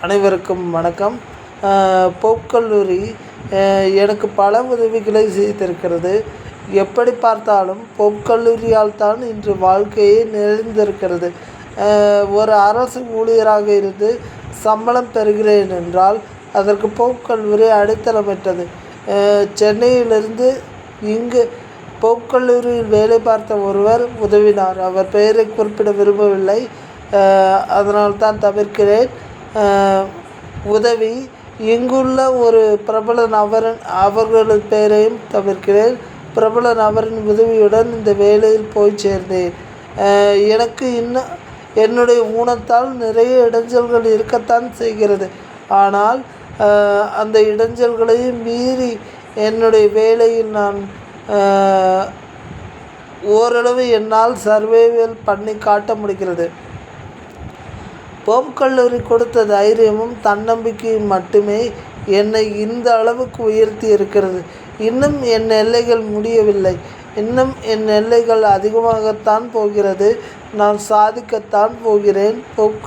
அனைவருக்கும் வணக்கம். போப் கல்லூரி எனக்கு பல உதவிகளை செய்திருக்கிறது. எப்படி பார்த்தாலும் போப் கல்லூரியால் தான் இன்று வாழ்க்கையே நிறைந்திருக்கிறது. ஒரு அரசு ஊழியராக இருந்து சம்பளம் பெறுகிறேன் என்றால் அதற்கு போப் கல்லூரி அடித்தளமிட்டது. சென்னையிலிருந்து இங்கு போப் கல்லூரியில் வேலை பார்த்த ஒருவர் உதவினார். அவர் பெயரை குறிப்பிட விரும்பவில்லை, அதனால்தான் தவிர்க்கிறேன். உதவி இங்குள்ள ஒரு பிரபல நபரின் அவர்களது பெயரையும் தவிர்க்கிறேன். பிரபல நபரின் உதவியுடன் இந்த வேலையில் போய் சேர்ந்தேன். எனக்கு இன்னும் என்னுடைய ஊனத்தால் நிறைய இடைஞ்சல்கள் இருக்கத்தான் செய்கிறது. ஆனால் அந்த இடைஞ்சல்களையும் மீறி என்னுடைய வேலையில் நான் ஓரளவு என்னால் சர்வைவல் பண்ணி காட்ட முடிகிறது. போப் கல்லூரி கொடுத்த தைரியமும் தன்னம்பிக்கையும் மட்டுமே என்னை இந்த அளவுக்கு உயர்த்தி இருக்கிறது. இன்னும் என் எல்லைகள் முடியவில்லை. இன்னும் என் எல்லைகள் அதிகமாகத்தான் போகிறது. நான் சாதிக்கத்தான் போகிறேன். போப்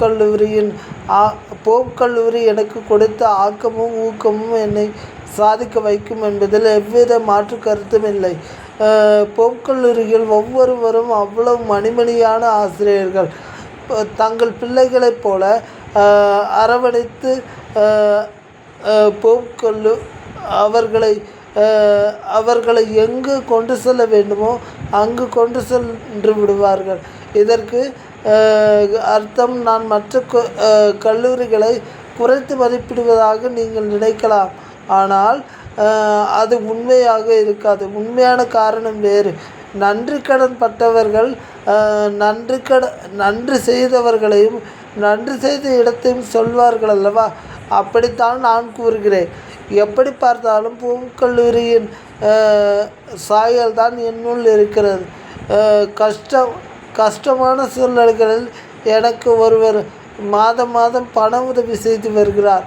கல்லூரி எனக்கு கொடுத்த ஆக்கமும் ஊக்கமும் என்னை சாதிக்க வைக்கும் என்பதில் எவ்வித மாற்று கருத்தும் இல்லை. போப் கல்லூரியில் ஒவ்வொருவரும் அவ்வளவு மணிமணியான ஆசிரியர்கள். தங்கள் பிள்ளைகளைப் போல அரவணைத்து அவர்களை எங்கு கொண்டு செல்ல வேண்டுமோ அங்கு கொண்டு சென்று விடுவார்கள். இதற்கு அர்த்தம் நான் மற்ற கல்லூரிகளை குறைத்து மதிப்பிடுவதாக நீங்கள் நினைக்கலாம். ஆனால் அது உண்மையாக இருக்காது. உண்மையான காரணம் வேறு. நன்றி கடன் பட்டவர்கள் நன்றி செய்தவர்களையும் நன்றி செய்த இடத்தையும் சொல்வார்கள் அல்லவா? அப்படித்தான் நான் கூறுகிறேன். எப்படி பார்த்தாலும் போப் கல்லூரியின் சாயல் தான் என்னுள் இருக்கிறது. கஷ்டமான சூழ்நிலைகளில் எனக்கு ஒருவர் மாதம் பண உதவி செய்து வருகிறார்.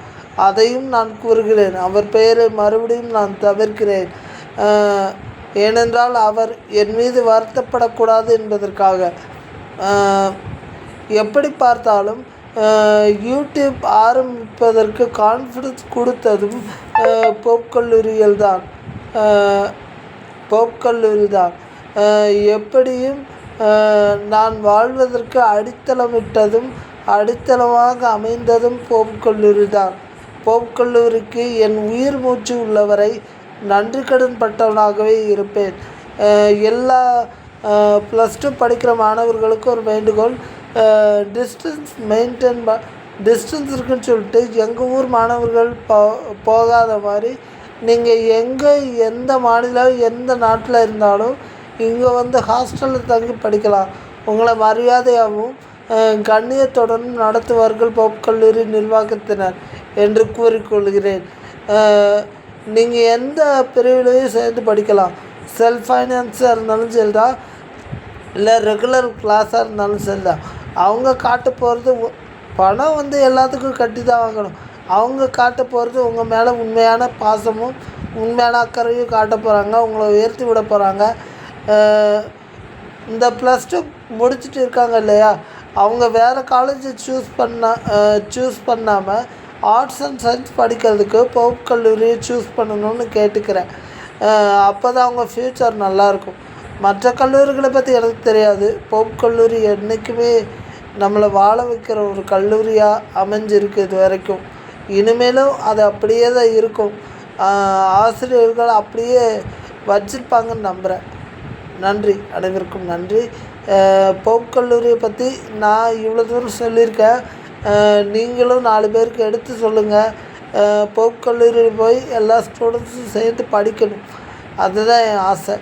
அதையும் நான் கூறுகிறேன். அவர் பெயரை மறுபடியும் நான் தவிர்க்கிறேன். ஏனென்றால் அவர் என் மீது வருத்தப்படக்கூடாது என்பதற்காக. எப்படி பார்த்தாலும் யூடியூப் ஆரம்பிப்பதற்கு கான்ஃபிடன்ஸ் கொடுத்ததும் போப் கல்லூரி தான். எப்படியும் நான் வாழ்வதற்கு அடித்தளமிட்டதும் அடித்தளமாக அமைந்ததும் போப் கல்லூரி தான். போப் கல்லூரிக்கு என் உயிர் மூச்சு உள்ளவரை நன்றி கடன் பட்டவனாகவே இருப்பேன். எல்லா +2 படிக்கிற மாணவர்களுக்கு ஒரு வேண்டுகோள். டிஸ்டன்ஸ் இருக்குன்னு சொல்லிட்டு எங்கள் ஊர் மாணவர்கள் போகாத மாதிரி நீங்கள் எந்த மாநிலம் எந்த நாட்டில் இருந்தாலும் இங்கே வந்து ஹாஸ்டலில் தங்கி படிக்கலாம். உங்களை மரியாதையாகவும் கண்ணியத்துடனும் நடத்துவார்கள் போப் கல்லூரி நிர்வாகத்தினர் என்று கூறிக்கொள்கிறேன். நீங்கள் எந்த பிரிவிலையும் சேர்ந்து படிக்கலாம். செல்ஃப் ஃபைனான்ஸாக இருந்தாலும் சரி தான், இல்லை ரெகுலர் கிளாஸாக இருந்தாலும் சரி தான். அவங்க காட்ட போகிறது பணம் வந்து எல்லாத்துக்கும் கட்டி தான் வாங்கணும். அவங்க காட்ட போகிறது உங்கள் மேலே உண்மையான பாசமும் உண்மையான அக்கறையும் காட்ட போகிறாங்க. உங்களை உயர்த்தி விட போகிறாங்க. இந்த +2 முடிச்சுட்டு இருக்காங்க இல்லையா, அவங்க வேறு காலேஜை சூஸ் பண்ணாமல் ஆர்ட்ஸ் அண்ட் சயின்ஸ் படிக்கிறதுக்கு போப் கல்லூரியை சூஸ் பண்ணணும்னு கேட்டுக்கிறேன். அப்போ தான் அவங்க ஃப்யூச்சர் நல்லாயிருக்கும். மற்ற கல்லூரிகளை பற்றி எனக்கு தெரியாது. போப் கல்லூரி என்றைக்குமே நம்மளை வாழ வைக்கிற ஒரு கல்லூரியாக அமைஞ்சிருக்கு இது வரைக்கும். இனிமேலும் அது அப்படியே தான் இருக்கும். ஆசிரியர்கள் அப்படியே வச்சிருப்பாங்கன்னு நம்புகிறேன். நன்றி, அனைவருக்கும் நன்றி. போப் கல்லூரியை பற்றி நான் இவ்வளோ தூரம் சொல்லியிருக்கேன். நீங்களும் 4 பேருக்கு எடுத்து சொல்லுங்கள். போப் கல்லூரியில் போய் எல்லா ஸ்டூடெண்ட்ஸும் சேர்ந்து படிக்கணும். அதுதான் என் ஆசை.